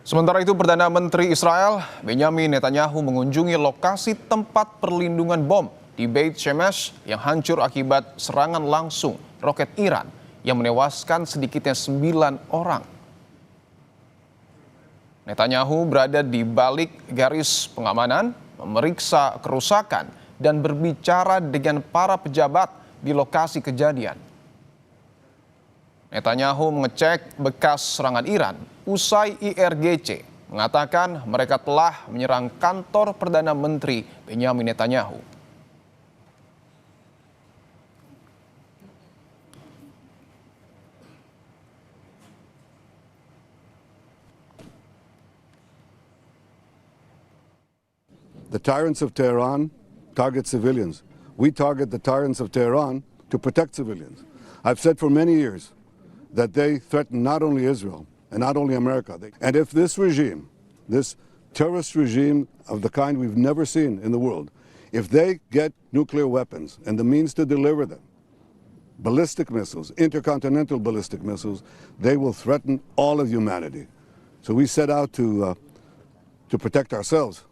Sementara itu, Perdana Menteri Israel Benjamin Netanyahu mengunjungi lokasi tempat perlindungan bom di Beit Shemesh yang hancur akibat serangan langsung roket Iran yang menewaskan sedikitnya 9 orang. Netanyahu berada di balik garis pengamanan, memeriksa kerusakan, dan berbicara dengan para pejabat di lokasi kejadian. Netanyahu mengecek bekas serangan Iran usai IRGC mengatakan mereka telah menyerang kantor Perdana Menteri Benjamin Netanyahu. The tyrants of Tehran target civilians. We target the tyrants of Tehran to protect civilians. I've said for many years that they threaten not only Israel and not only America. And if this regime, this terrorist regime of the kind we've never seen in the world, if they get nuclear weapons and the means to deliver them, ballistic missiles, intercontinental ballistic missiles, they will threaten all of humanity. So we set out to protect ourselves.